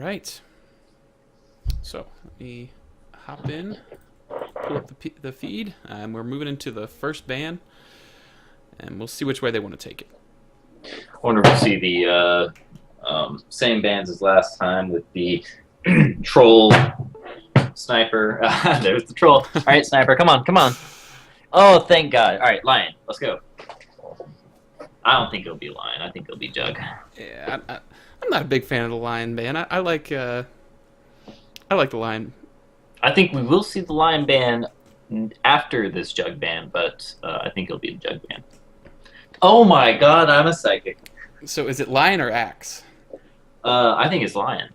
right. So let me hop in, pull up the feed, and we're moving into the first ban, and we'll see which way they want to take it. I wonder if we see the same bands as last time with the troll sniper. There's the troll. All right, sniper, come on, come on. Oh, thank God. All right, lion, let's go. I don't think it'll be lion. I think it'll be Jug. Yeah, I'm not a big fan of the lion ban. I like the lion. I think we will see the lion ban after this Jug ban, but I think it'll be a Jug ban. Oh my God, I'm a psychic. So is it lion or axe? I think it's lion.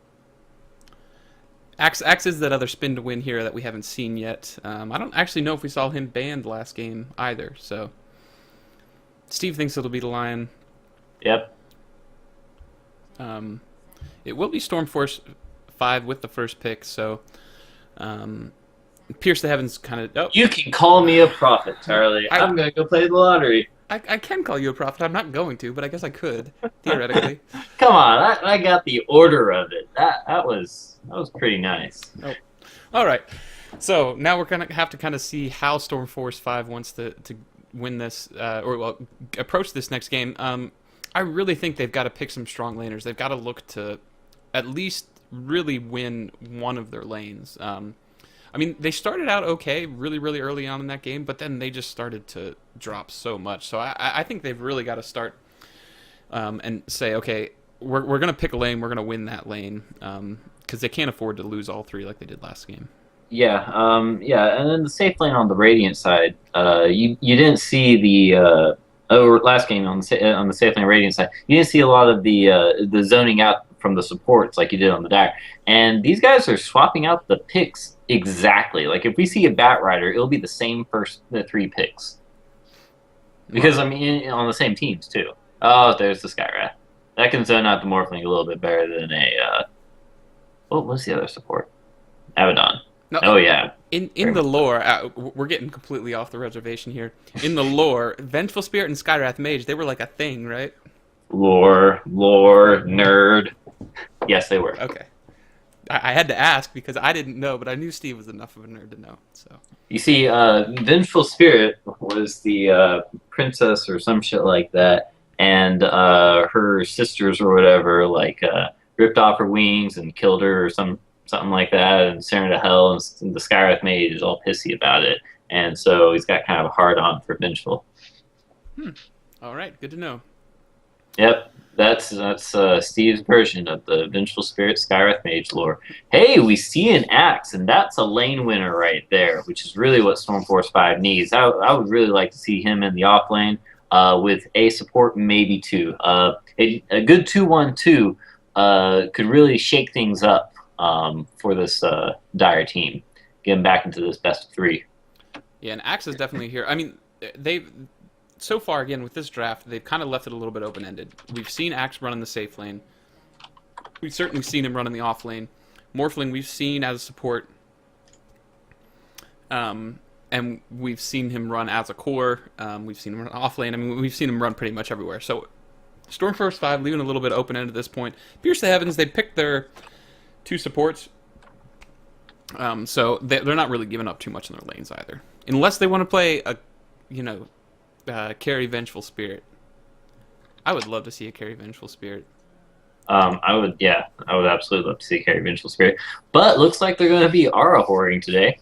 Axe is that other spin to win here that we haven't seen yet. I don't actually know if we saw him banned last game either. So Steve thinks it'll be the lion. Yep. It will be Stormforce 5 with the first pick. So Pierce the Heavens kind of. Oh, You can call me a prophet, Charlie. I'm gonna go play the lottery. I can call you a prophet. I'm not going to, but I guess I could theoretically. Come on, I got the order of it. That was pretty nice. Oh. All right. So now we're gonna have to kind of see how Stormforce 5 wants to win this, approach this next game. I really think they've got to pick some strong laners. They've got to look to at least really win one of their lanes. I mean, they started out okay, really, really early on in that game, but then they just started to drop so much. So I think they've really got to start and say, okay, we're going to pick a lane, we're going to win that lane, because they can't afford to lose all three like they did last game. Yeah, and then the safe lane on the Radiant side, you didn't see the last game on the safe lane Radiant side, you didn't see a lot of the zoning out from the supports like you did on the dagger. And these guys are swapping out the picks exactly. Like if we see a Bat Rider, it'll be the same the three picks. Because I mean, on the same teams too. Oh, there's the Skyrath. That can zone out the Morphling a little bit better than a. What was the other support? Abaddon. No, oh yeah. In the lore, we're getting completely off the reservation here. In the lore, Vengeful Spirit and Skyrath Mage, they were like a thing, right? Lore, nerd. Yes, they were. Okay. I had to ask because I didn't know, but I knew Steve was enough of a nerd to know. So you see, Vengeful Spirit was the princess or some shit like that, and her sisters or whatever ripped off her wings and killed her or something like that, and sent her to hell. And the Skyrath Mage is all pissy about it, and so he's got kind of a hard on for Vengeful. All right, good to know. Yep. That's Steve's version of the Vengeful Spirit Skyrath Mage lore. Hey, we see an Axe, and that's a lane winner right there, which is really what Stormforce 5 needs. I would really like to see him in the off lane with a support, maybe two. A good 2-1-2 could really shake things up for this Dire team, getting back into this best of three. Yeah, and Axe is definitely here. I mean, so far, again, with this draft, they've kind of left it a little bit open-ended. We've seen Axe run in the safe lane. We've certainly seen him run in the off lane. Morphling, we've seen as a support. And we've seen him run as a core. We've seen him run off lane. I mean, we've seen him run pretty much everywhere. So, Stormforce 5 leaving a little bit open-ended at this point. Pierce the Heavens, they picked their two supports. So, they're not really giving up too much in their lanes either. Unless they want to play carry Vengeful Spirit. I would love to see a carry Vengeful Spirit. I would absolutely love to see carry Vengeful Spirit. But looks like they're going to be Aura Whoring today.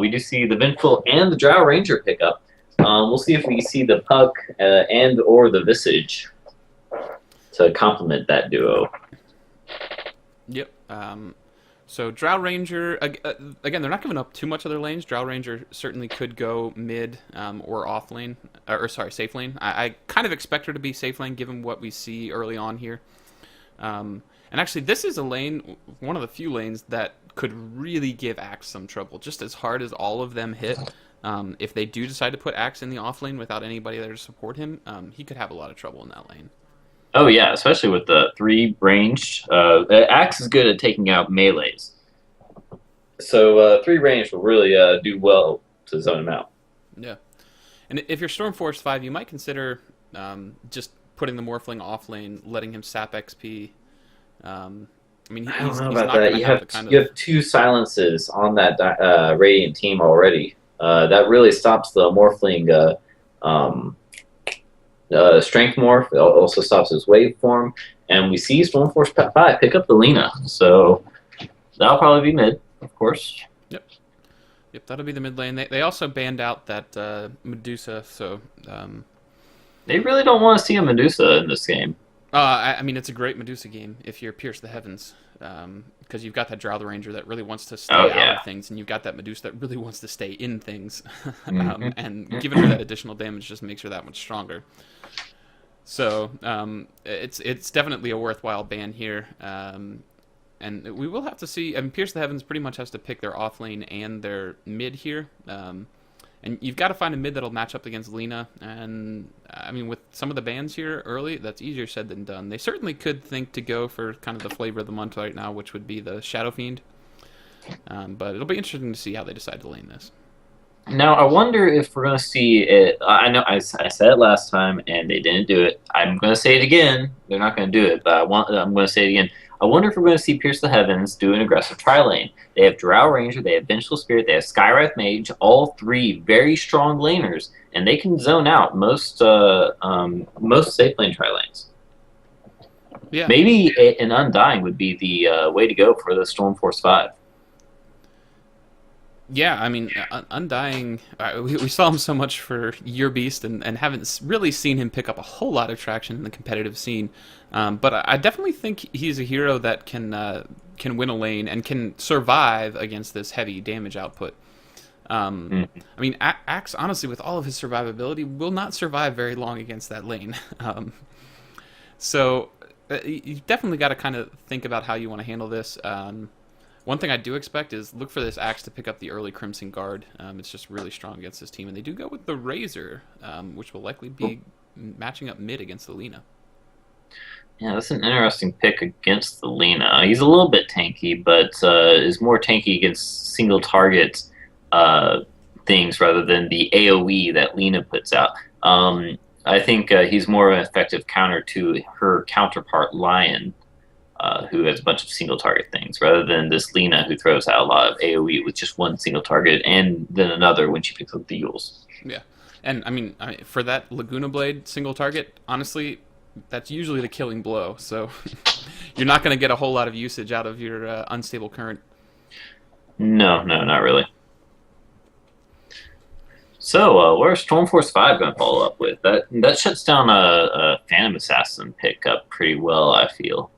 We do see the Vengeful and the Drow Ranger pickup. We'll see if we see the Puck and or the Visage to complement that duo. Yep. So Drow Ranger, again, they're not giving up too much of their lanes. Drow Ranger certainly could go mid or off lane, safe lane. I kind of expect her to be safe lane given what we see early on here. And actually, this is a lane, one of the few lanes that could really give Axe some trouble. Just as hard as all of them hit, if they do decide to put Axe in the off lane without anybody there to support him, he could have a lot of trouble in that lane. Oh yeah, especially with the 3 ranged. Axe is good at taking out melees. So 3 ranged will really do well to zone him out. Yeah. And if you're Stormforce 5, you might consider just putting the Morphling off lane, letting him sap XP, I mean, I don't know he's about not that. going to have the kind You of. have two silences on that Radiant team already. That really stops the Morphling strength morph. It also stops his waveform, and we see Stormforce Pet 5 pick up the Lina. So that'll probably be mid, of course. Yep. Yep, that'll be the mid lane. They also banned out that Medusa, so They really don't want to see a Medusa in this game. I mean, it's a great Medusa game if you're Pierce the Heavens, because you've got that Drow the Ranger that really wants to Oh stay out yeah. of things, and you've got that Medusa that really wants to stay in things. Mhm. And giving her that additional damage just makes her that much stronger. So it's definitely a worthwhile ban here. And we will have to see. I mean, Pierce the Heavens pretty much has to pick their off lane and their mid here. And you've got to find a mid that'll match up against Lina. And I mean, with some of the bans here early, that's easier said than done. They certainly could think to go for kind of the flavor of the month right now, which would be the Shadow Fiend. But it'll be interesting to see how they decide to lane this. Now I wonder if we're gonna see it. I know I said it last time and they didn't do it. I'm gonna say it again. They're not gonna do it, but I'm gonna say it again. I wonder if we're gonna see Pierce the Heavens do an aggressive tri lane. They have Drow Ranger, they have Vengeful Spirit, they have Skywrath Mage, all three very strong laners, and they can zone out most safe lane tri lanes. Yeah. Maybe an Undying would be the way to go for the Stormforce 5. Yeah, I mean, Undying, we saw him so much for Year Beast and haven't really seen him pick up a whole lot of traction in the competitive scene. But I definitely think he's a hero that can win a lane and can survive against this heavy damage output. I mean, Axe, honestly, with all of his survivability, will not survive very long against that lane. So you definitely got to kind of think about how you want to handle this. One thing I do expect is look for this Axe to pick up the early Crimson Guard. It's just really strong against this team. And they do go with the Razor, which will likely be matching up mid against the Lina. Yeah, that's an interesting pick against the Lina. He's a little bit tanky, but is more tanky against single target things rather than the AoE that Lina puts out. I think he's more of an effective counter to her counterpart Lion, who has a bunch of single target things, rather than this Lina who throws out a lot of AoE with just one single target and then another when she picks up the Yules. Yeah, and I mean for that Laguna Blade single target, honestly, that's usually the killing blow. So you're not going to get a whole lot of usage out of your unstable current. No, not really. So, where's Stormforce 5 going to follow up with? That shuts down a Phantom Assassin pickup pretty well, I feel.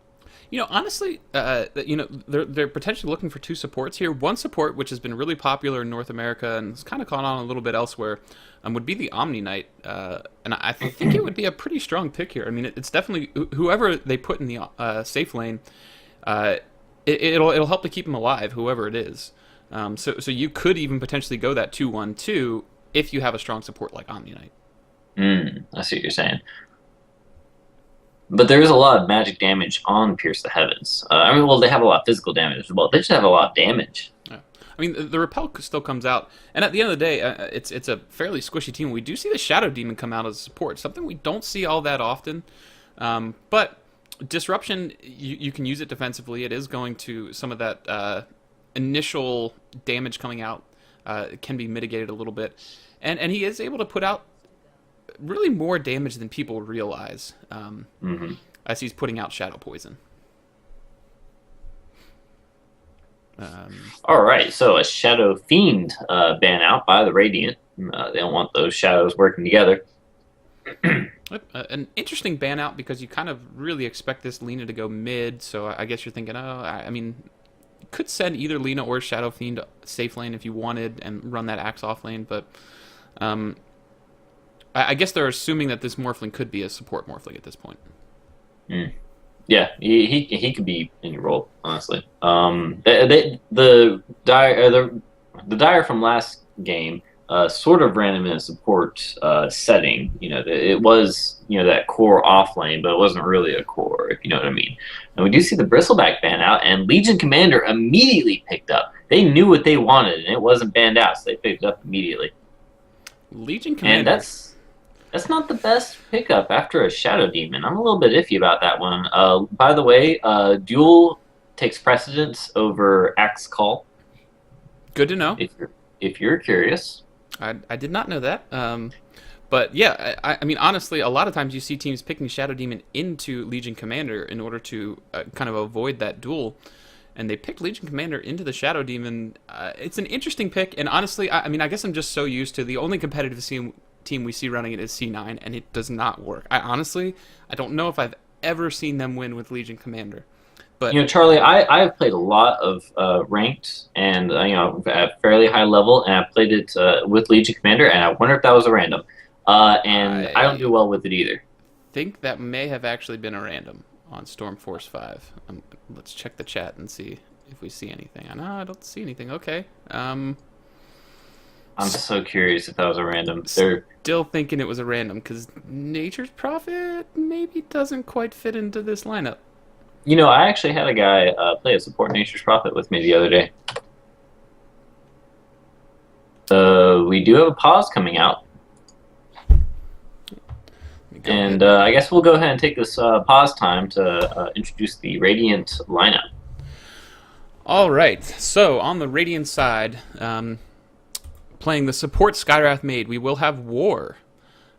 You know, honestly, they're potentially looking for two supports here. One support, which has been really popular in North America and has kind of caught on a little bit elsewhere, would be the Omni Knight, and I think it would be a pretty strong pick here. I mean, it's definitely whoever they put in the safe lane. It'll help to keep him alive, whoever it is. So you could even potentially go that 2-1-2 if you have a strong support like Omni Knight. I see what you're saying. But there is a lot of magic damage on Pierce the Heavens. I mean, well, they have a lot of physical damage as well. They just have a lot of damage. Yeah. I mean, the Repel still comes out, and at the end of the day, it's a fairly squishy team. We do see the Shadow Demon come out as a support, something we don't see all that often. But Disruption, you can use it defensively. It is going to some of that initial damage coming out can be mitigated a little bit, and he is able to put out really more damage than people realize as he's putting out Shadow Poison. All right, so a Shadow Fiend ban out by the Radiant. They don't want those shadows working together. An interesting ban out because you kind of really expect this Lina to go mid, so I guess you're thinking, I mean, you could send either Lina or Shadow Fiend safe lane if you wanted and run that Axe off lane, but I guess they're assuming that this Morphling could be a support Morphling at this point. Yeah, he could be in your role, honestly. The Dire from last game sort of ran him in a support setting. You know, it was that core off lane, but it wasn't really a core, if you know what I mean. And we do see the Bristleback ban out, and Legion Commander immediately picked up. They knew what they wanted, and it wasn't banned out, so they picked it up immediately. Legion Commander. And that's not the best pickup after a Shadow Demon. I'm a little bit iffy about that one. By the way, dual takes precedence over Axe Call. Good to know. If you're curious. I did not know that. But yeah, I mean, honestly, a lot of times you see teams picking Shadow Demon into Legion Commander in order to kind of avoid that duel. And they picked Legion Commander into the Shadow Demon. It's an interesting pick, and honestly, I mean, I guess I'm just so used to the only competitive team we see running it is C9, and it does not work. I don't know if I've ever seen them win with Legion Commander. But Charlie, I've played a lot of ranked and at fairly high level, and I played it with Legion Commander, and I wonder if that was a random. And I don't do I well with it either. think that may have actually been a random on Stormforce 5. Let's check the chat and see if we see anything. I don't see anything. Okay. I'm so curious if that was a random. They're Still thinking it was a random because Nature's Prophet maybe doesn't quite fit into this lineup. I actually had a guy play a support Nature's Prophet with me the other day. We do have a pause coming out. And I guess we'll go ahead and take this pause time to introduce the Radiant lineup. All right. So on the Radiant side, playing the support Skywrath Maid, we will have War.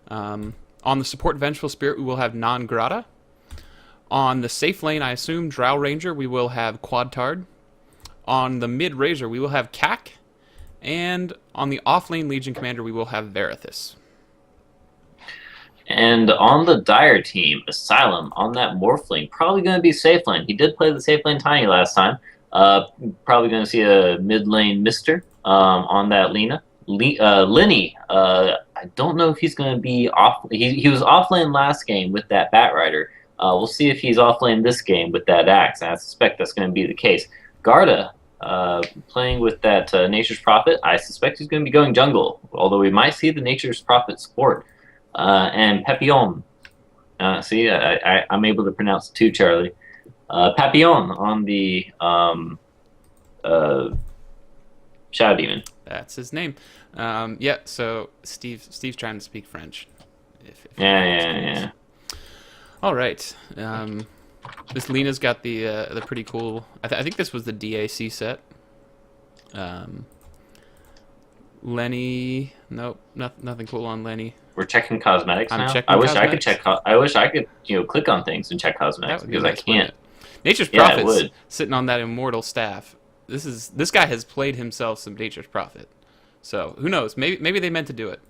On the support Vengeful Spirit, we will have Non-Grata. On the safe lane, I assume, Drow Ranger, we will have Quadtard. On the mid Razor, we will have Kak. And on the off lane Legion Commander, we will have Verithus. And on the Dire team, Asylum, on that Morph lane, probably going to be safe lane. He did play the safe lane Tiny last time. Probably going to see a mid lane Mister on that Lina. Lenny, I don't know if he's going to be off. He was off lane last game with that Batrider. We'll see if he's off lane this game with that Axe, and I suspect that's going to be the case. Garda, playing with that Nature's Prophet, I suspect he's going to be going jungle, although we might see the Nature's Prophet support. And Papillon, see, I'm able to pronounce it too, Charlie. Papillon on the Shadow Demon. That's his name. Yeah, so Steve's trying to speak French. If Yeah. All right. This Lena's got the pretty cool. I think this was the DAC set. Lenny, nope, nothing cool on Lenny. We're checking cosmetics I'm now. checking I wish cosmetics. I could check. I wish I could, click on things and check cosmetics That would be because I nice, can't. wouldn't it? Nature's Yeah, it Prophet's would. sitting on that immortal staff. This guy has played himself some Nature's Prophet. So who knows? Maybe they meant to do it.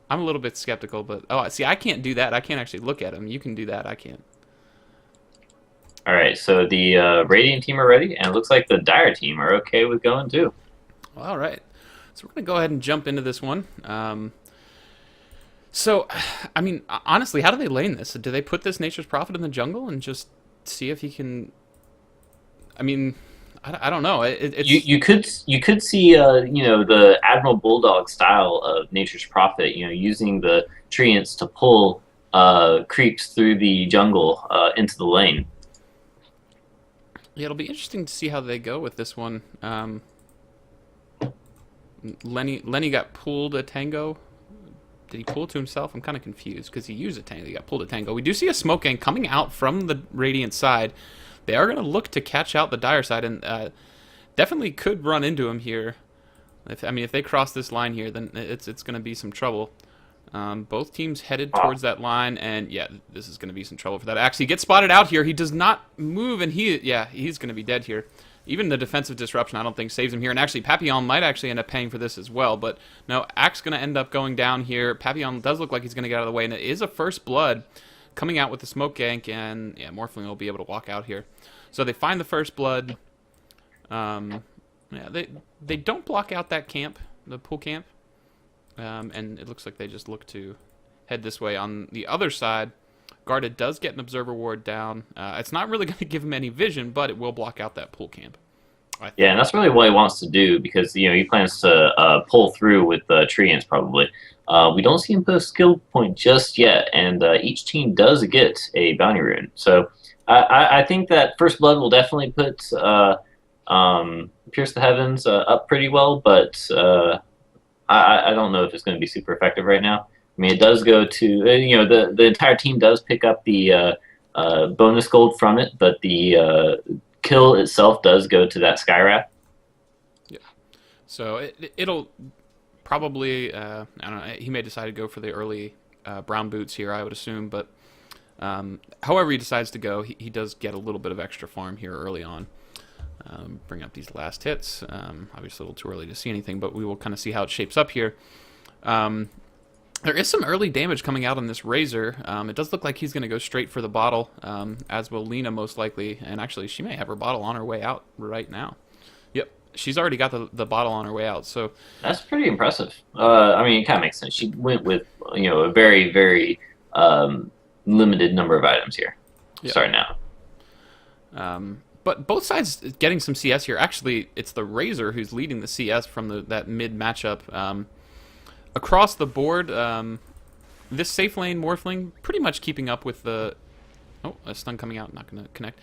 I'm a little bit skeptical, but see, I can't do that. I can't actually look at him. You can do that. I can't. All right, so the Radiant team are ready, and it looks like the Dire team are okay with going too. All right. So we're going to go ahead and jump into this one. So, I mean, honestly, how do they lane this? Do they put this Nature's Prophet in the jungle and just see if he can... I mean, I don't know. It's... You could see the Admiral Bulldog style of Nature's Prophet, using the treants to pull creeps through the jungle into the lane. Yeah, it'll be interesting to see how they go with this one. Lenny got pulled a tango. Did he pull it to himself? I'm kind of confused because he used a tango. He got pulled a tango. We do see a smoke gang coming out from the Radiant side. They are going to look to catch out the Dire side and definitely could run into him here. If they cross this line here, then it's going to be some trouble. Both teams headed towards that line, and yeah, this is going to be some trouble for that. Actually, he gets spotted out here. He does not move, and he's going to be dead here. Even the defensive disruption, I don't think, saves him here. And actually, Papillon might actually end up paying for this as well. But no, Axe going to end up going down here. Papillon does look like he's going to get out of the way, and it is a first blood coming out with the smoke gank, and yeah, Morphling will be able to walk out here. So they find the first blood. They don't block out that camp, the pool camp. And it looks like they just look to head this way. On the other side, Garda does get an Observer Ward down. It's not really going to give him any vision, but it will block out that pool camp. Yeah, and that's really what he wants to do because he plans to pull through with treants probably. We don't see him put a skill point just yet, and each team does get a bounty rune. So I think that First Blood will definitely put Pierce the Heavens up pretty well, but I don't know if it's going to be super effective right now. I mean, it does go to the entire team does pick up the bonus gold from it, but the kill itself does go to that Skywrath. Yeah. So it'll probably I don't know. He may decide to go for the early brown boots here, I would assume, but however he decides to go, he does get a little bit of extra farm here early on. Bring up these last hits. Obviously, a little too early to see anything, but we will kind of see how it shapes up here. There is some early damage coming out on this Razor. It does look like he's going to go straight for the bottle, as will Lena most likely. And actually, she may have her bottle on her way out right now. Yep, she's already got the bottle on her way out. So That's pretty impressive. I mean, it kind of makes sense. She went with a very very limited number of items here. yep. Starting out. But both sides getting some CS here. Actually, it's the Razor who's leading the CS from that mid matchup. Across the board, this safe lane Morphling pretty much keeping up with the... Oh, a stun coming out, not going to connect.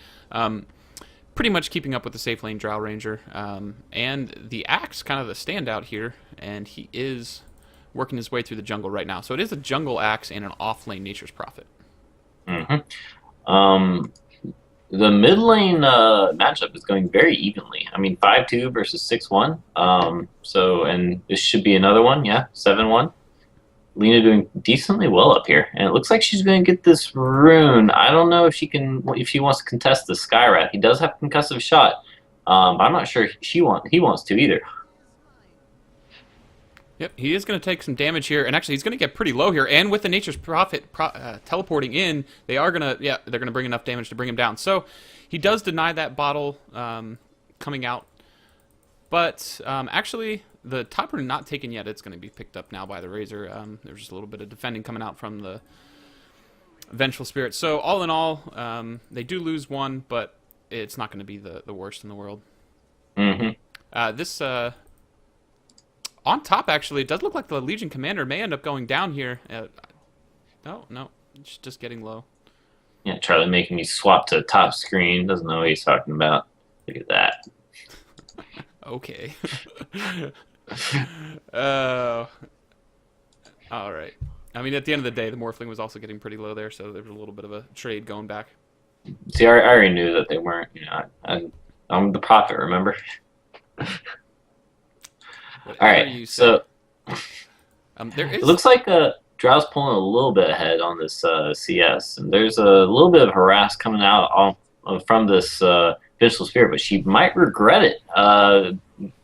Pretty much keeping up with the safe lane Drow Ranger. And the Axe kind of the standout here, and he is working his way through the jungle right now. So it is a jungle Axe and an off-lane Nature's Prophet. Mm-hmm. The mid lane matchup is going very evenly. I mean, 5-2 versus 6-1. And this should be another one. Yeah, 7-1. Lena doing decently well up here, and it looks like she's going to get this rune. I don't know if she wants to contest the Skywrath. He does have a concussive shot, but I'm not sure he wants to either. Yep, he is going to take some damage here, and actually he's going to get pretty low here. And with the Nature's Prophet teleporting in, they're going to bring enough damage to bring him down. So he does deny that bottle coming out, but actually the top rune not taken yet. It's going to be picked up now by the Razor. There's just a little bit of defending coming out from the Vengeful Spirit. So all in all, they do lose one, but it's not going to be the worst in the world. Mm-hmm. On top, actually, it does look like the Legion Commander may end up going down here. No, it's just getting low. Yeah, Charlie making me swap to top screen. Doesn't know what he's talking about. Look at that. Okay. All right. I mean, at the end of the day, the Morphling was also getting pretty low there, so there was a little bit of a trade going back. See, I already knew that they weren't. I'm the prophet, remember? Whatever all right, you say. so it looks like Drow's pulling a little bit ahead on this CS, and there's a little bit of harass coming out from this Vengeful Spirit, but she might regret it.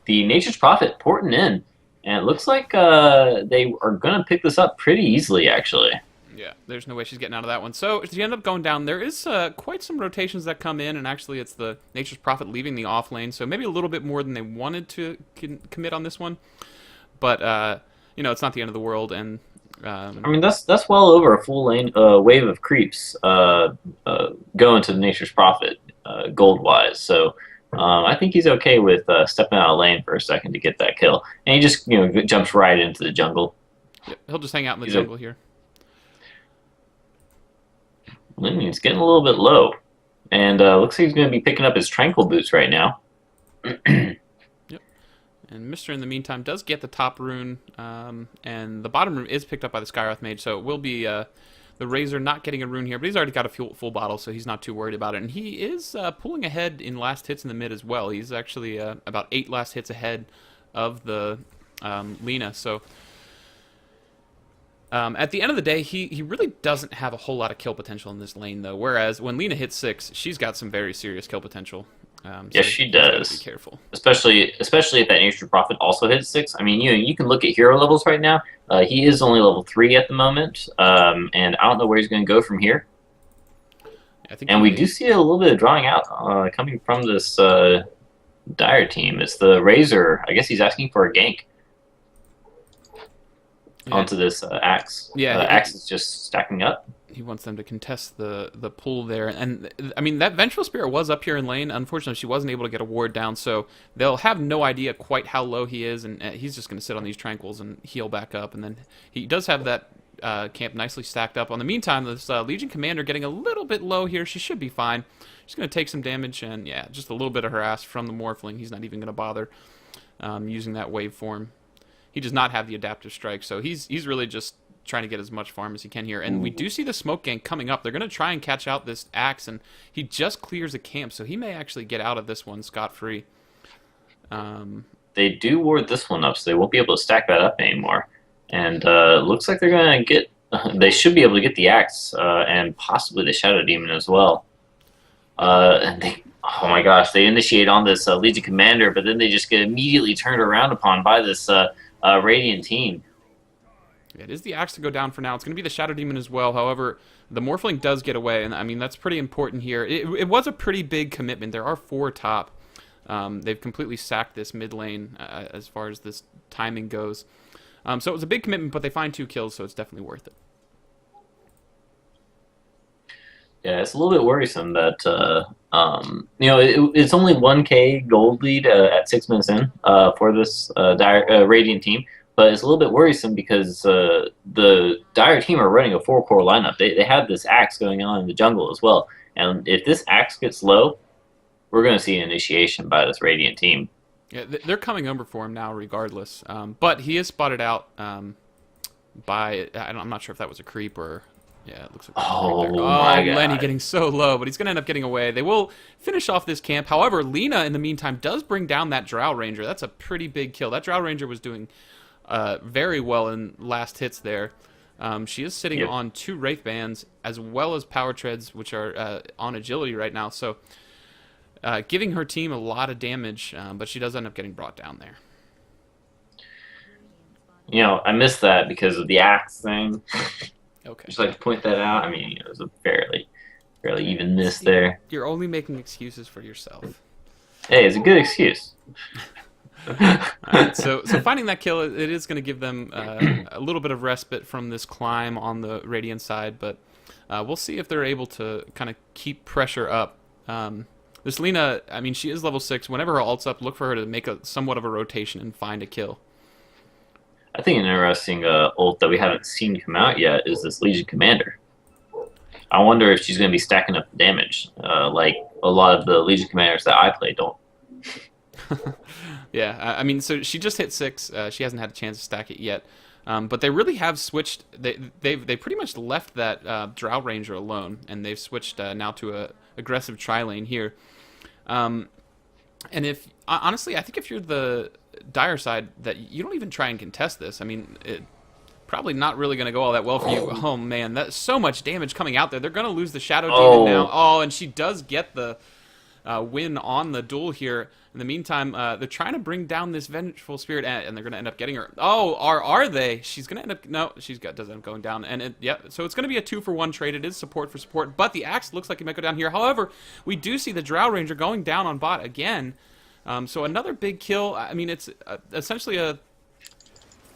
The Nature's Prophet porting in, and it looks like they are going to pick this up pretty easily, actually. Yeah, there's no way she's getting out of that one. So if you end up going down, there is quite some rotations that come in, and actually it's the Nature's Prophet leaving the off lane, so maybe a little bit more than they wanted to commit on this one. But, it's not the end of the world, and... I mean, that's well over a full lane wave of creeps going to the Nature's Prophet gold-wise, so... I think he's okay with stepping out of lane for a second to get that kill, and he just jumps right into the jungle. Yep, he'll just hang out in the jungle here. It's getting a little bit low, and looks like he's going to be picking up his tranquil boots right now. Yep. And Mister in the meantime does get the top rune, and the bottom rune is picked up by the Skywrath Mage, so it will be the Razor not getting a rune here, but he's already got a full bottle, so he's not too worried about it. And he is pulling ahead in last hits in the mid as well. He's actually about 8 last hits ahead of the Lena, so... at the end of the day, he really doesn't have a whole lot of kill potential in this lane, though. Whereas when Lena hits 6, she's got some very serious kill potential. Yes, she does. Be careful, especially if that Nature's Prophet also hits 6. I mean, you can look at hero levels right now. He is only level 3 at the moment, and I don't know where he's going to go from here. And we do see a little bit of drawing out coming from this Dire team. It's the Razor. I guess he's asking for a gank. Yeah. Onto this Axe. Yeah, Axe is just stacking up. He wants them to contest the pull there. And, I mean, that Vengeful Spirit was up here in lane. Unfortunately, she wasn't able to get a ward down, so they'll have no idea quite how low he is, and he's just going to sit on these tranquils and heal back up. And then he does have that camp nicely stacked up. On the meantime, this Legion Commander getting a little bit low here. She should be fine. She's going to take some damage, and, yeah, just a little bit of harass from the Morphling. He's not even going to bother using that waveform. He does not have the adaptive strike, so he's really just trying to get as much farm as he can here. And we do see the smoke gang coming up. They're going to try and catch out this Axe, and he just clears a camp, so he may actually get out of this one scot-free. They do ward this one up, so they won't be able to stack that up anymore. And looks like they're going to get... They should be able to get the Axe and possibly the Shadow Demon as well. And they... Oh my gosh, they initiate on this Legion Commander, but then they just get immediately turned around upon by this Radiant team. It is the Axe to go down for now. It's going to be the Shadow Demon as well. However, the Morphling does get away, and I mean, that's pretty important here. It was a pretty big commitment. There are 4 top. They've completely sacked this mid lane as far as this timing goes. So it was a big commitment, but they find 2 kills, so it's definitely worth it. Yeah, it's a little bit worrisome that it's only 1K gold lead at 6 minutes in for this Radiant team, but it's a little bit worrisome because the Dire team are running a 4-core lineup. They have this Axe going on in the jungle as well, and if this Axe gets low, we're going to see an initiation by this Radiant team. Yeah, they're coming over for him now regardless, but he is spotted out by, I'm not sure if that was a creep or... Yeah, it looks like my God. Lenny getting so low, but he's going to end up getting away. They will finish off this camp. However, Lina, in the meantime, does bring down that Drow Ranger. That's a pretty big kill. That Drow Ranger was doing very well in last hits there. She is sitting on 2 Wraith Bands, as well as Power Treads, which are on agility right now. So, giving her team a lot of damage, but she does end up getting brought down there. I missed that because of the Axe thing. Okay. Just like to point that out. I mean, it was a fairly even miss there. You're only making excuses for yourself. Hey, it's a good excuse. Alright, so finding that kill, it is going to give them a little bit of respite from this climb on the Radiant side, but we'll see if they're able to kind of keep pressure up. This Lina, I mean, she is level 6. Whenever her ult's up, look for her to make somewhat of a rotation and find a kill. I think an interesting ult that we haven't seen come out yet is this Legion Commander. I wonder if she's going to be stacking up the damage, like a lot of the Legion Commanders that I play don't. Yeah, I mean, so she just hit 6. She hasn't had a chance to stack it yet. But they really have switched. They pretty much left that Drow Ranger alone, and they've switched now to a aggressive tri-lane here. And if honestly, I think if you're the Dire side, that you don't even try and contest this. I mean, probably not really going to go all that well for you. Oh man, that's so much damage coming out there. They're going to lose the Shadow Demon now. Oh, and she does get the win on the duel here. In the meantime, they're trying to bring down this Vengeful Spirit, and they're going to end up getting her. Oh, are they? She's going to end up... No, does end up going down. And so it's going to be a 2-for-1 trade. It is support for support, but the Axe looks like it might go down here. However, we do see the Drow Ranger going down on bot again. So another big kill. I mean, it's essentially a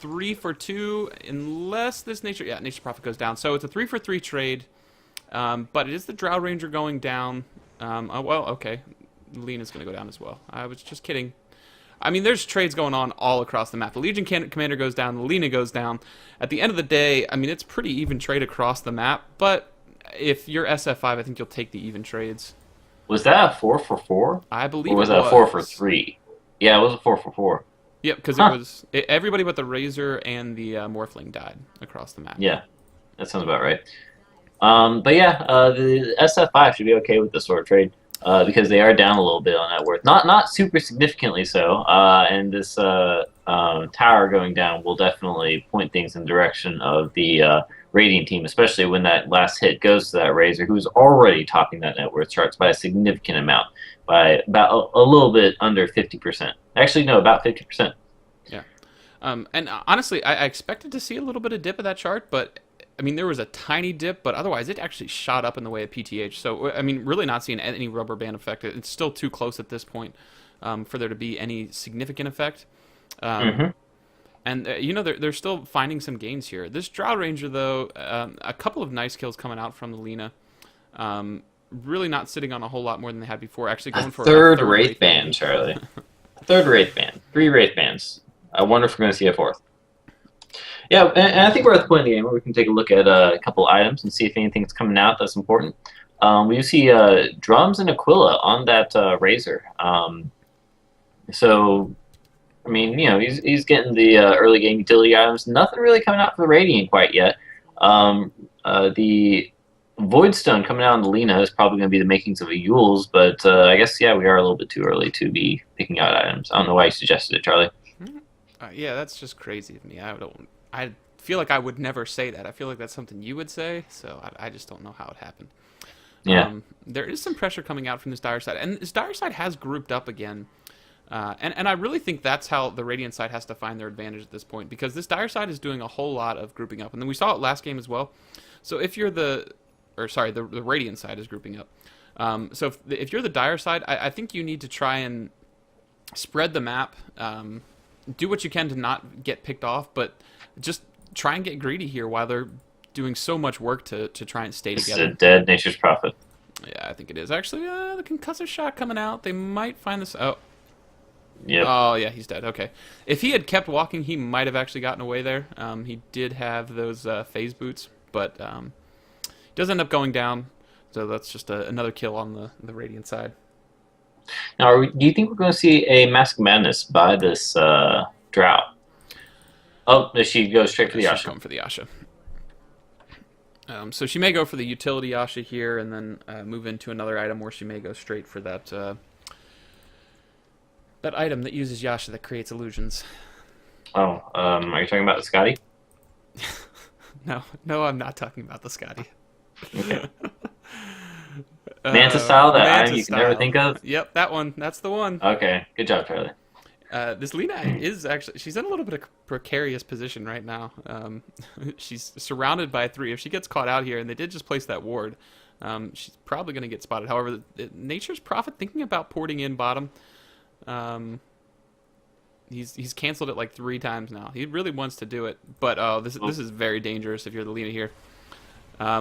3-for-2, unless this Nature Prophet goes down. So it's a 3-for-3 trade, but it is the Drow Ranger going down. Oh, well, okay. Lena's going to go down as well. I was just kidding. I mean, there's trades going on all across the map. The Legion Commander goes down, the Lena goes down. At the end of the day, I mean, it's pretty even trade across the map, but if you're SF5, I think you'll take the even trades. Was that a 4-for-4? I believe it was. Or was that a 4-for-3? Yeah, it was a 4-for-4. Yep, because it was everybody but the Razor and the Morphling died across the map. Yeah, that sounds about right. But yeah, the SF5 should be okay with this sort of trade because they are down a little bit on net worth. Not super significantly so, and this tower going down will definitely point things in the direction of the Radiant team, especially when that last hit goes to that Razor, who's already topping that net worth charts by a significant amount, by about a little bit under 50%. Actually, no, about 50%. Yeah. And honestly, I expected to see a little bit of dip of that chart, but I mean, there was a tiny dip, but otherwise it actually shot up in the way of PTH. So, I mean, really not seeing any rubber band effect. It's still too close at this point for there to be any significant effect. And, they're still finding some gains here. This Drow Ranger, though, a couple of nice kills coming out from the Lena. Really not sitting on a whole lot more than they had before. Actually going for a third Wraith Band, Charlie. Third Wraith Band. 3 Wraith Bands. I wonder if we're going to see a 4th. Yeah, and I think we're at the point in the game where we can take a look at a couple items and see if anything's coming out that's important. We see drums and Aquila on that Razor. So I mean, he's getting the early game utility items. Nothing really coming out for the Radiant quite yet. The Voidstone coming out on the Lena is probably going to be the makings of a Yule's, but I guess yeah, we are a little bit too early to be picking out items. I don't know why you suggested it, Charlie. Yeah, that's just crazy of me. I feel like I would never say that. I feel like that's something you would say, so I just don't know how it happened. Yeah, There is some pressure coming out from this dire side, and this dire side has grouped up again. And I really think that's how the Radiant side has to find their advantage at this point, because this dire side is doing a whole lot of grouping up, and then we saw it last game as well. So if you're the Radiant side is grouping up. So if you're the dire side, I think you need to try and spread the map, do what you can to not get picked off, but just try and get greedy here while they're doing so much work to try and stay this is together. a dead Nature's Prophet. Yeah, I think it is. Actually, the concussive shot coming out. They might find this. Oh, Yep. oh yeah, he's dead. Okay. If he had kept walking, he might have actually gotten away there. He did have those phase boots, but does end up going down. So that's just another kill on the Radiant side. Now, do you think we're going to see a Mask of Madness by this drought? Oh, she goes straight for the She's Yasha. going for the Yasha. So she may go for the utility Yasha here and then move into another item, or she may go straight for that that item that uses Yasha that creates illusions. Oh, are you talking about the Scotty? No, I'm not talking about the Scotty. Okay. Manta style, that Manta item you can style. never think of? Yep, that one. That's the one. Okay, good job, Charlie. This Lena is actually, she's in a little bit of a precarious position right now. She's surrounded by three. If she gets caught out here, and they did just place that ward, she's probably going to get spotted. However, Nature's Prophet thinking about porting in bottom. He's canceled it like 3 times now. He really wants to do it, but this is very dangerous if you're the Lena here.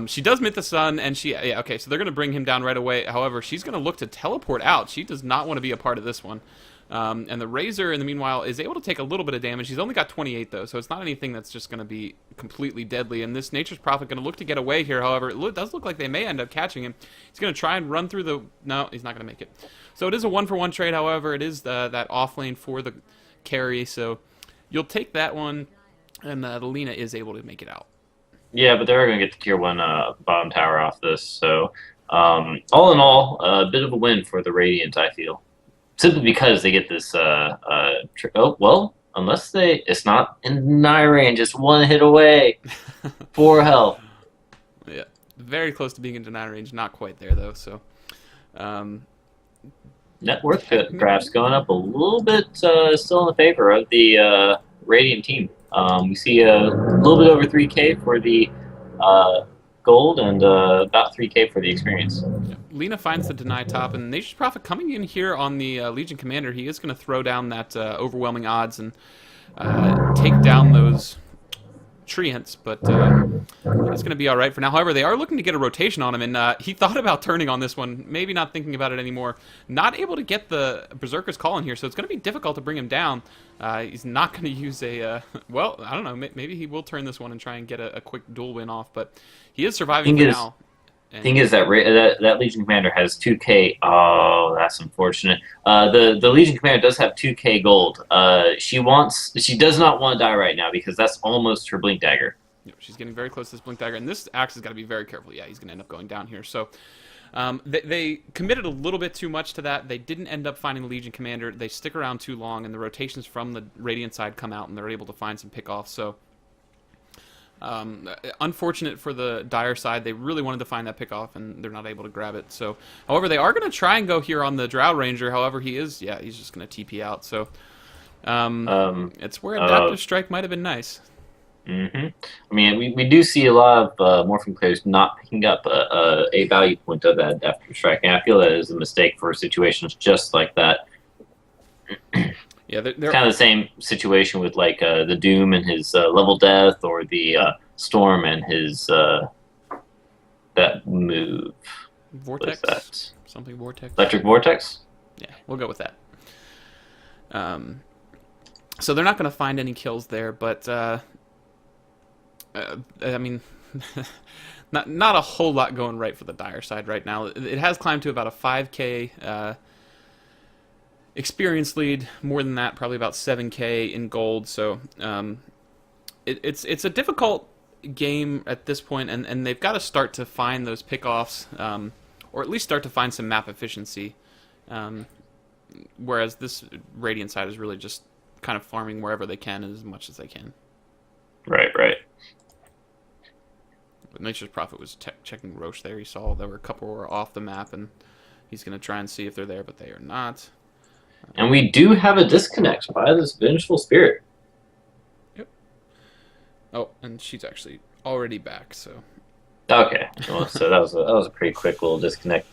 She does mint the sun, and yeah, okay, so they're going to bring him down right away. However, she's going to look to teleport out. She does not want to be a part of this one. And the Razor, in the meanwhile, is able to take a little bit of damage. He's only got 28, though, so it's not anything that's just going to be completely deadly. And this Nature's Prophet going to look to get away here. However, it does look like they may end up catching him. He's going to try and run through the... No, he's not going to make it. So it is a 1-for-1 trade, however. It is that off lane for the carry, so you'll take that one, and the Lena is able to make it out. Yeah, but they're going to get the tier 1 bottom tower off this, so all in all, a bit of a win for the Radiant, I feel. Simply because they get this, oh, well, unless it's not in deny range, it's 1 hit away. 4 health. Yeah, very close to being in deny range, not quite there, though, so... Net worth perhaps going up a little bit, still in the favor of the Radiant team. We see a little bit over 3K for the gold and about 3K for the experience. Yeah. Lena finds the deny top, and Nature's Prophet coming in here on the Legion Commander. He is going to throw down that overwhelming odds and take down those treants, but it's going to be all right for now. However, they are looking to get a rotation on him, and he thought about turning on this one, maybe not thinking about it anymore. Not able to get the Berserker's Call in here, so it's going to be difficult to bring him down. He's not going to use a, well, I don't know, maybe he will turn this one and try and get a quick duel win off, but he is surviving for now. Thing is that Legion Commander has 2K. Oh, that's unfortunate. The Legion Commander does have 2K gold. She does not want to die right now because that's almost her Blink Dagger. Yep, she's getting very close to this Blink Dagger, and this axe has got to be very careful. Yeah, he's going to end up going down here. So they committed a little bit too much to that. They didn't end up finding the Legion Commander. They stick around too long, and the rotations from the Radiant side come out, and they're able to find some pickoffs. So unfortunate for the Dire side. They really wanted to find that pickoff, and they're not able to grab it. So, however, they are going to try and go here on the Drow Ranger. However, he's just going to TP out. So it's where Adaptive Strike might have been nice. I mean, we do see a lot of Morphing players not picking up a value point of that Adaptive Strike, and I feel that is a mistake for situations just like that. Yeah, they're kind of the same situation with like the Doom and his level death, or the Storm and his that move. Vortex. What is that? Something Vortex. Electric Vortex. Yeah, we'll go with that. So they're not going to find any kills there, but I mean, not a whole lot going right for the Dire side right now. It has climbed to about a 5K experience lead. More than that, probably about 7K in gold. So it's a difficult game at this point, and they've got to start to find those pickoffs, or at least start to find some map efficiency. Whereas this Radiant side is really just kind of farming wherever they can as much as they can. Right, right. But Nature's Prophet was checking Roche there. He saw there were a couple were off the map, and he's going to try and see if they're there, but they are not. And we do have a disconnect by this Vengeful Spirit. Yep. Oh, and she's actually already back, so... Okay, well, so that was a pretty quick little disconnect.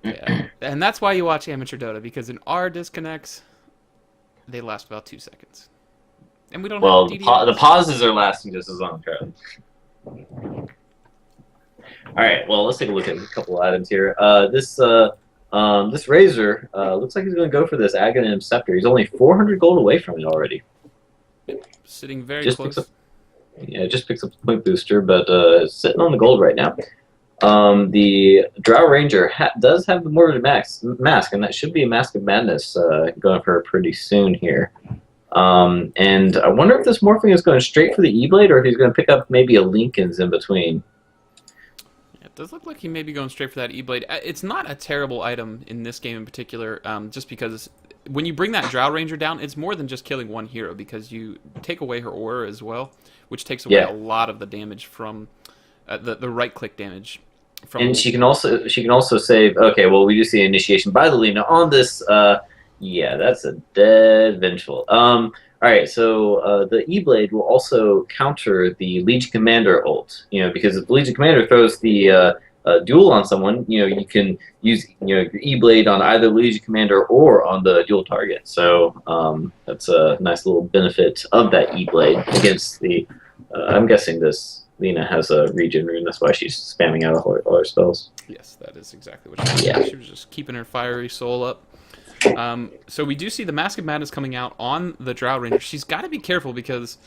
Yeah, and that's why you watch Amateur Dota, because in our disconnects, they last about 2 seconds. And we don't Well, have the pauses are lasting just as long, Charlie. Alright, well, let's take a look at a couple of items here. This Razor looks like he's going to go for this Aghanim Scepter. He's only 400 gold away from it already. Sitting very Just close. just picks up the point booster, but sitting on the gold right now. The Drow Ranger does have the Morbid Mask, and that should be a Mask of Madness going for her pretty soon here. And I wonder if this Morphling is going straight for the E-Blade, or if he's going to pick up maybe a Lincoln's in between. It does look like he may be going straight for that E-Blade. It's not a terrible item in this game in particular, just because when you bring that Drow Ranger down, it's more than just killing one hero, because you take away her aura as well, which takes away a lot of the damage from the right-click damage. And she can also save. Okay, well, we do see initiation by the Lina on this. Yeah, that's a dead Vengeful. All right, so the E-Blade will also counter the Legion Commander ult. Because if the Legion Commander throws the duel on someone, you can use your E-Blade on either Legion Commander or on the dual target. So that's a nice little benefit of that E-Blade against the. I'm guessing this Lina has a regen rune. That's why she's spamming out all her spells. Yes, that is exactly what she was. She was just keeping her fiery soul up. So we do see the Mask of Madness coming out on the Drow Ranger. She's got to be careful because,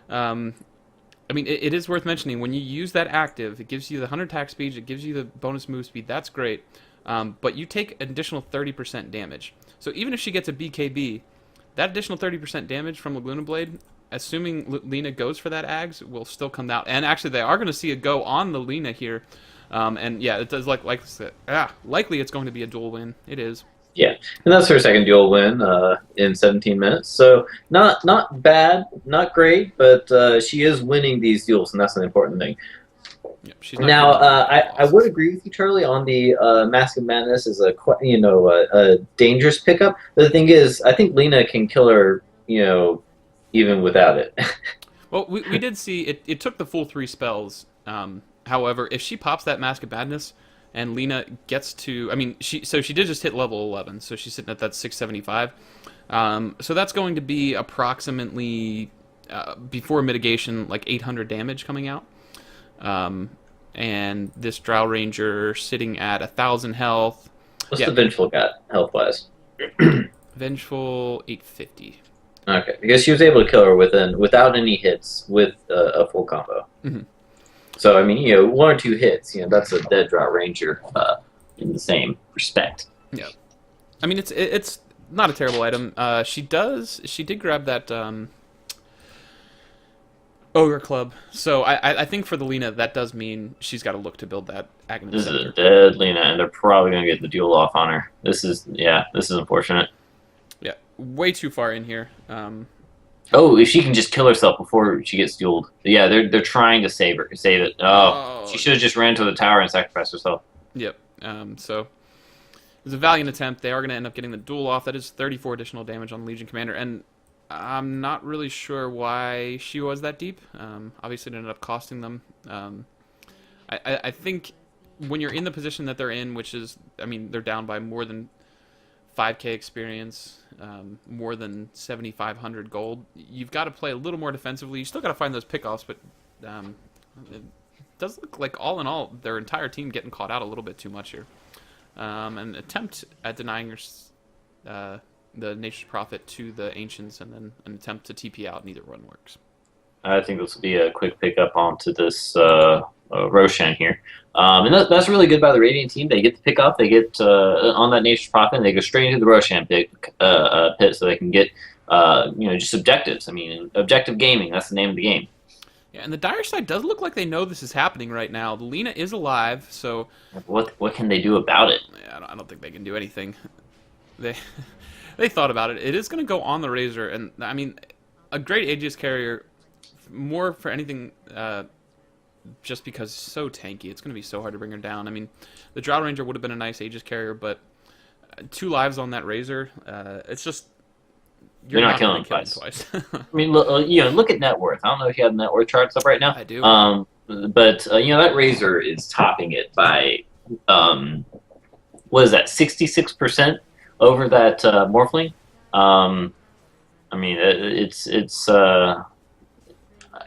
I mean, it is worth mentioning, when you use that active, it gives you the 100 attack speed, it gives you the bonus move speed, that's great, but you take an additional 30% damage. So even if she gets a BKB, that additional 30% damage from Laguna Blade, assuming Lina goes for that Ags, will still come out. And actually, they are going to see a go on the Lina here. And yeah, it does likely it's going to be a dual win. It is. Yeah, and that's her second duel win in 17 minutes. So not bad, not great, but she is winning these duels, and that's an important thing. Yep, she's now, I would agree with you, Charlie, on the Mask of Madness is a dangerous pickup. But the thing is, I think Lina can kill her, even without it. Well, we did see it took the full 3 spells. However, if she pops that Mask of Madness and Lina gets to, I mean, she did just hit level 11, so she's sitting at that 675. So that's going to be approximately, before mitigation, like 800 damage coming out. And this Drow Ranger sitting at 1,000 health. What's the Vengeful got, health-wise? Vengeful 850. Okay, because she was able to kill her without any hits with a full combo. Mm-hmm. So, I mean, 1 or 2 hits, that's a dead Drow Ranger in the same respect. Yeah. I mean, it's not a terrible item. She did grab that Ogre Club. So I think for the Lina, that does mean she's got to look to build that Aghanim This Scepter. is a dead Lina, and they're probably going to get the duel off on her. This is unfortunate. Yeah, way too far in here. Oh, if she can just kill herself before she gets dueled. Yeah, they're trying to save it. Oh, she should have just ran to the tower and sacrificed herself. Yep. So it was a valiant attempt. They are going to end up getting the duel off. That is 34 additional damage on the Legion Commander, and I'm not really sure why she was that deep. Obviously, it ended up costing them. I think when you're in the position that they're in, which is, I mean, they're down by more than 5K experience, more than 7,500 gold. You've got to play a little more defensively. You still got to find those pickoffs, but it does look like, all in all, their entire team getting caught out a little bit too much here. An attempt at denying the Nature's Prophet to the Ancients, and then an attempt to TP out. Neither one works. I think this will be a quick pickup onto this Roshan here. And that's really good by the Radiant team. They get the pick up, they get on that Nature's Prophet, and they go straight into the Roshan pit so they can get just objectives. I mean, objective gaming, that's the name of the game. Yeah, and the Dire side does look like they know this is happening right now. The Lina is alive, so What can they do about it? yeah, I don't think they can do anything. They they thought about it. It is going to go on the Razor, and I mean, a great Aegis carrier, more for anything, just because it's so tanky. It's going to be so hard to bring her down. I mean, the Drow Ranger would have been a nice Aegis carrier, but 2 lives on that Razor, it's just You're not killing him twice. I mean, look at net worth. I don't know if you have net worth charts up right now. I do. But that Razor is topping it by what is that, 66% over that Morphling. I mean,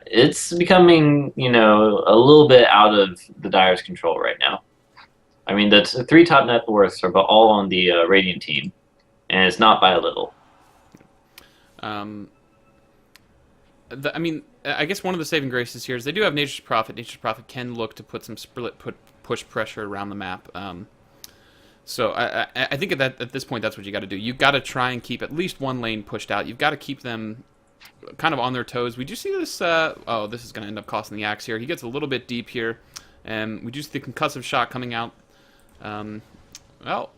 it's becoming a little bit out of the Dire's control right now. I mean, the 3 top net worths are all on the Radiant team, and it's not by a little. I mean, I guess one of the saving graces here is they do have Nature's Prophet. Nature's Prophet can look to put some push pressure around the map. So I think at this point that's what you got to do. You got to try and keep at least one lane pushed out. You've got to keep them kind of on their toes. We do see this. Oh, this is going to end up costing the Axe here. He gets a little bit deep here, and we do see the concussive shot coming out. Well,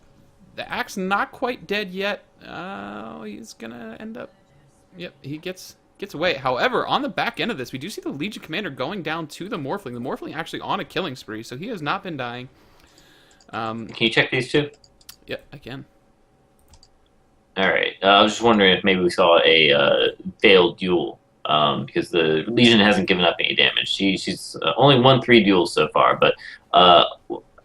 the Axe not quite dead yet. He's gonna end up. Yep, he gets away. However, on the back end of this, we do see the Legion Commander going down to the Morphling. The Morphling actually on a killing spree, so he has not been dying. Can you check these two? Yeah, I can. All right. I was just wondering if maybe we saw a failed duel because the Legion hasn't given up any damage. She's only won 3 duels so far, but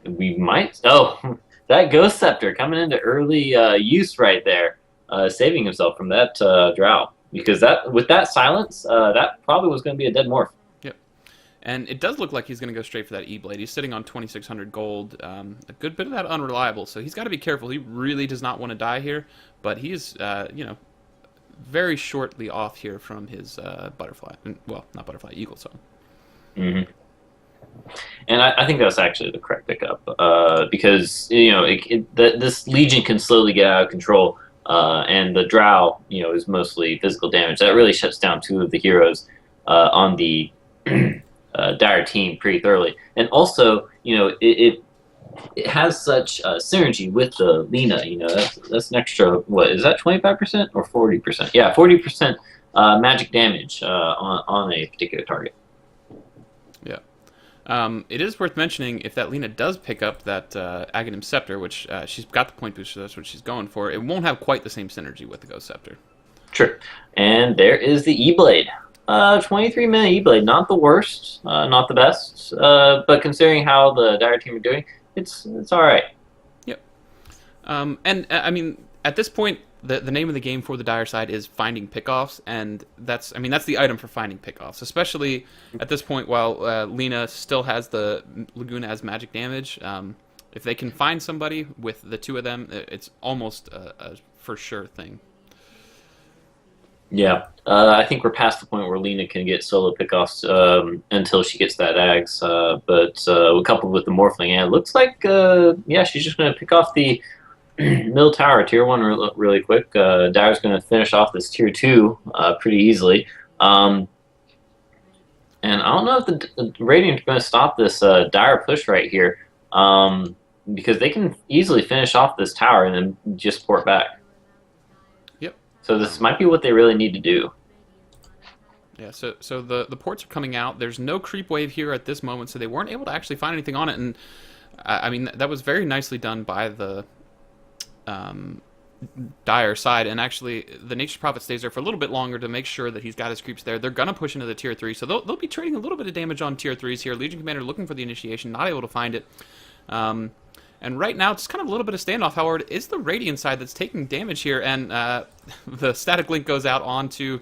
we might. Oh, that Ghost Scepter coming into early use right there, saving himself from that Drow. Because with that silence, that probably was going to be a dead morph. Yep. And it does look like he's going to go straight for that E-Blade. He's sitting on 2,600 gold. A good bit of that unreliable, so he's got to be careful. He really does not want to die here, but he's, very shortly off here from his butterfly. Well, not butterfly, eagle zone. Mm-hmm. And I think that's actually the correct pickup because, this Legion can slowly get out of control. And the Drow, is mostly physical damage. That really shuts down 2 of the heroes on the Dire team pretty thoroughly. And also, it has such synergy with the Lina. That's an extra, what, is that 25% or 40%? Yeah, 40% magic damage on a particular target. Yeah. It is worth mentioning if that Lina does pick up that Aghanim Scepter, which she's got the point booster, that's what she's going for, it won't have quite the same synergy with the Ghost Scepter. True. And there is the E-Blade. 23-minute E-Blade, not the worst, not the best, but considering how the Dire team are doing, it's all right. Yep. And, I mean, at this point, the name of the game for the Dire side is finding pickoffs, and that's the item for finding pickoffs, especially at this point while Lina still has the Laguna as magic damage. If they can find somebody with the 2 of them, it's almost a for sure thing. Yeah, I think we're past the point where Lina can get solo pickoffs until she gets that Ags, but coupled with the Morphling, it looks like, she's just going to pick off the Middle Tower, Tier 1 really quick. Dire's going to finish off this Tier 2 pretty easily. And I don't know if the Radiant are going to stop this Dire push right here because they can easily finish off this tower and then just port back. Yep. So this might be what they really need to do. Yeah, so the ports are coming out. There's no creep wave here at this moment, so they weren't able to actually find anything on it. And, I mean, that was very nicely done by the Dire side, and actually the Nature's Prophet stays there for a little bit longer to make sure that he's got his creeps there. They're gonna push into the Tier 3, so they'll be trading a little bit of damage on Tier 3s here. Legion Commander looking for the initiation, not able to find it. And right now it's kind of a little bit of standoff. However, it is the Radiant side that's taking damage here, and the static link goes out onto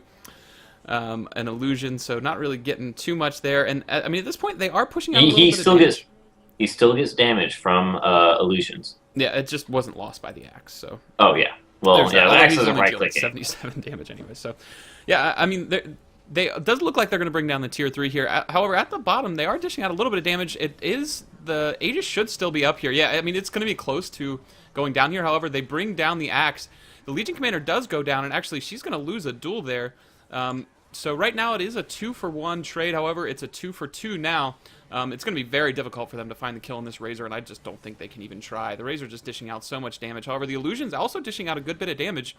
an illusion, so not really getting too much there. And I mean, at this point they are pushing out a little bit of damage. He still gets damage from illusions. Yeah, it just wasn't lost by the Axe, so. Oh, yeah. Well, the Axe doesn't right-click 77 damage anyway, so. Yeah, I mean, It does look like they're going to bring down the tier 3 here. However, at the bottom, they are dishing out a little bit of damage. The Aegis should still be up here. Yeah, I mean, it's going to be close to going down here. However, they bring down the axe. The Legion Commander does go down, and actually, she's going to lose a duel there. So right now, it is a 2-for-1 trade. However, it's a 2-for-2 now. It's going to be very difficult for them to find the kill on this Razor, and I just don't think they can even try. The Razor just dishing out so much damage. However, the Illusion's also dishing out a good bit of damage.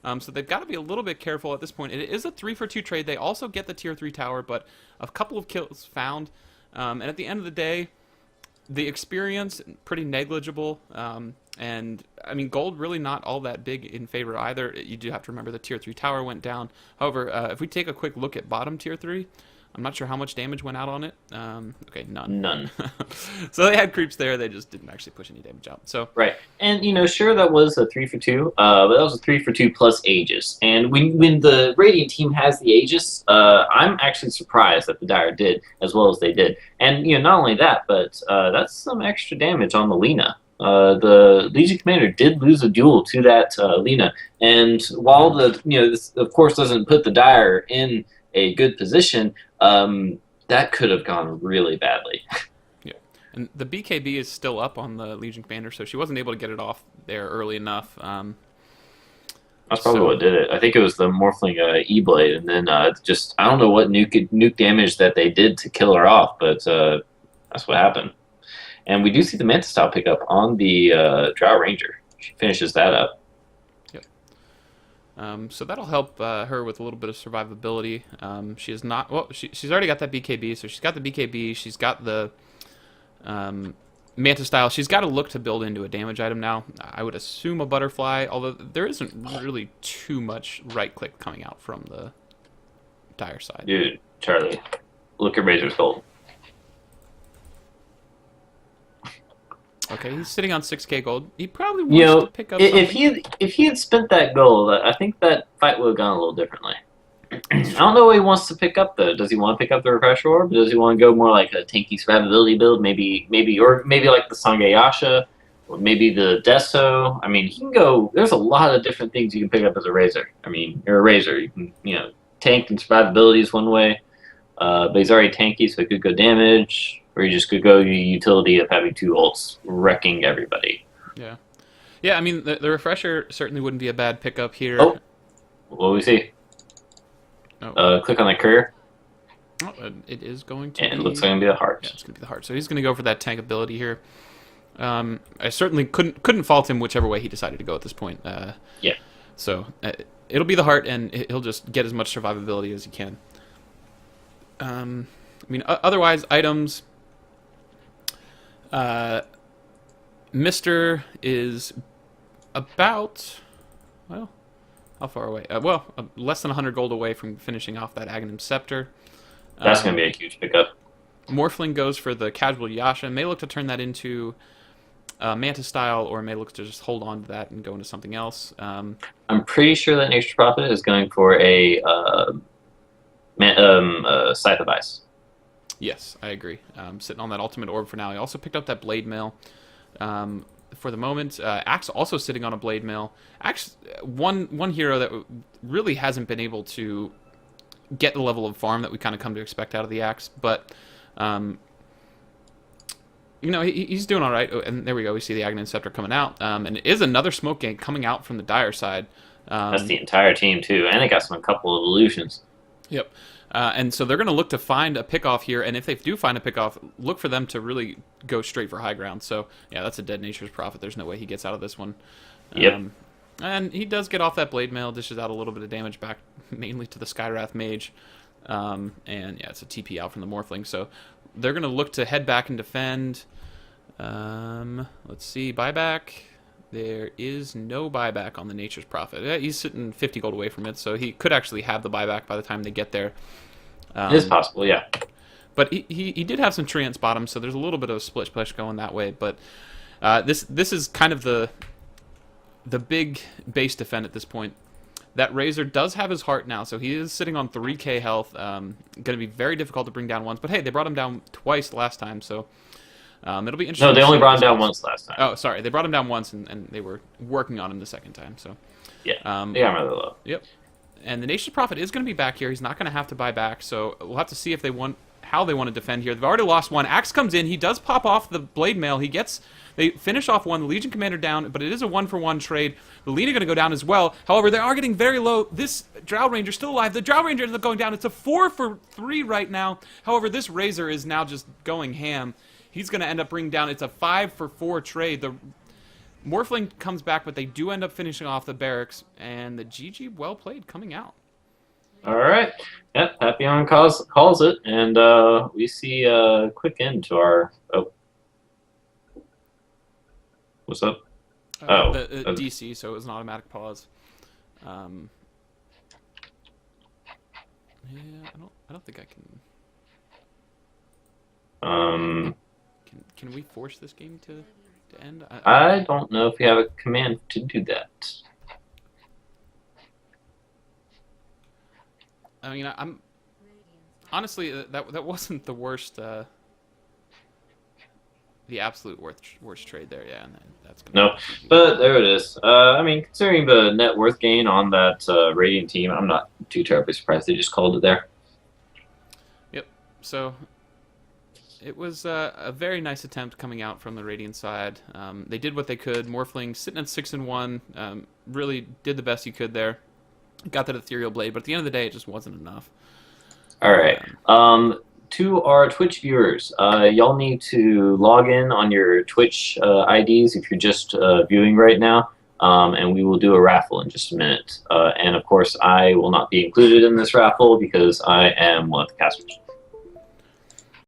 So they've got to be a little bit careful at this point. It is a 3-for-2 trade. They also get the tier 3 tower, but a couple of kills found. And at the end of the day, the experience, pretty negligible. And, I mean, gold really not all that big in favor either. You do have to remember the tier 3 tower went down. However, if we take a quick look at bottom tier 3, I'm not sure how much damage went out on it. Okay, none. None. So they had creeps there. They just didn't actually push any damage out. So right, and sure, that was a 3-for-2, but that was a 3-for-2 plus Aegis. And when the Radiant team has the Aegis, I'm actually surprised that the Dire did as well as they did. And not only that, but that's some extra damage on the Lina. The Legion Commander did lose a duel to that Lina, and while this of course doesn't put the Dire in a good position, that could have gone really badly. Yeah, and the BKB is still up on the Legion Commander, so she wasn't able to get it off there early enough. That's probably what did it. I think it was the Morphling E-Blade, and then I don't know what nuke damage that they did to kill her off, but that's what happened. And we do see the Manta Style pick up on the Drow Ranger. She finishes that up. So that'll help her with a little bit of survivability. She is not... Well, she's already got that BKB, so she's got the BKB. She's got the Manta Style. She's got to look to build into a damage item now. I would assume a Butterfly, although there isn't really too much right-click coming out from the Dire side. Dude, Charlie, look at Razor's gold. Okay, he's sitting on 6k gold. He probably wants to pick up something. If he had spent that gold, I think that fight would have gone a little differently. I don't know what he wants to pick up though. Does he want to pick up the Refresher Orb? Does he want to go more like a tanky survivability build? Maybe like the Sangayasha, or maybe the Deso. I mean, he can go. There's a lot of different things you can pick up as a Razor. I mean, you're a Razor. You can tank and survivability is one way, but he's already tanky, so it could go damage. Or you just could go your utility of having 2 ults wrecking everybody. Yeah. Yeah, I mean, the Refresher certainly wouldn't be a bad pickup here. Oh, what do we see? Oh. Click on the career. Oh, it is going to and it looks like it's going to be the heart. Yeah, it's going to be the heart. So he's going to go for that tank ability here. I certainly couldn't fault him whichever way he decided to go at this point. Yeah. So it'll be the heart, and he'll just get as much survivability as he can. I mean, otherwise, items... Mister is about, well, how far away? Less than 100 gold away from finishing off that Aghanim Scepter. That's going to be a huge pickup. Morphling goes for the casual Yasha. May look to turn that into Manta Style, or may look to just hold on to that and go into something else. I'm pretty sure that Nature's Prophet is going for a Scythe of Ice. Yes, I agree. Sitting on that ultimate orb for now. He also picked up that blade mail for the moment. Axe also sitting on a blade mail. Axe, one hero that really hasn't been able to get the level of farm that we kind of come to expect out of the Axe, but he's doing all right. And there we go. We see the Aghanim Scepter coming out, and it is another smoke gank coming out from the Dire side. That's the entire team too, and they got a couple of illusions. Yep. And so they're going to look to find a pick-off here, and if they do find a pick-off, look for them to really go straight for high ground. So, yeah, that's a dead Nature's Prophet. There's no way he gets out of this one. Yep. And he does get off that blade mail, dishes out a little bit of damage back, mainly to the Skywrath Mage. And, yeah, it's a TP out from the Morphling. So they're going to look to head back and defend. Let's see, buyback. There is no buyback on the Nature's Prophet. He's sitting 50 gold away from it, so he could actually have the buyback by the time they get there. It is possible, yeah. But he did have some Treants bottom, so there's a little bit of a split push going that way. But this is kind of the big base defend at this point. That Razor does have his heart now, so he is sitting on 3k health. Going to be very difficult to bring down once. But hey, they brought him down twice last time, so it'll be interesting. No, they only brought him down once last time. Oh, sorry, they brought him down once, and they were working on him the second time. So yeah, they got him really low. Yep. And the Nation's Prophet is going to be back here. He's not going to have to buy back, so we'll have to see if they want how they want to defend here. They've already lost one. Axe comes in. He does pop off the blade mail. They finish off one. The Legion Commander down, but it is a 1-for-1 trade. The Lena going to go down as well. However, they are getting very low. This Drow Ranger still alive. The Drow Ranger ends up going down. It's a 4-for-3 right now. However, this Razor is now just going ham. He's going to end up bringing down. It's a 5-for-4 trade. The Morphling comes back, but they do end up finishing off the barracks. And the GG, well played, coming out. All right. Yep, Papillon calls it, and we see a quick end to our... Oh. What's up? The DC, so it was an automatic pause. Yeah, I don't think I can... Can we force this game to end? I don't know if we have a command to do that. I mean, I'm honestly that wasn't the worst, the absolute worst trade there. Yeah, and that's gonna no, but there it is. I mean, considering the net worth gain on that Radiant team, I'm not too terribly surprised they just called it there. Yep. So it was a very nice attempt coming out from the Radiant side. They did what they could. Morphling sitting at 6-1, really did the best he could there. Got that ethereal blade, but at the end of the day, it just wasn't enough. All right. To our Twitch viewers, y'all need to log in on your Twitch IDs if you're just viewing right now, and we will do a raffle in just a minute. And of course, I will not be included in this raffle because I am one of the casters.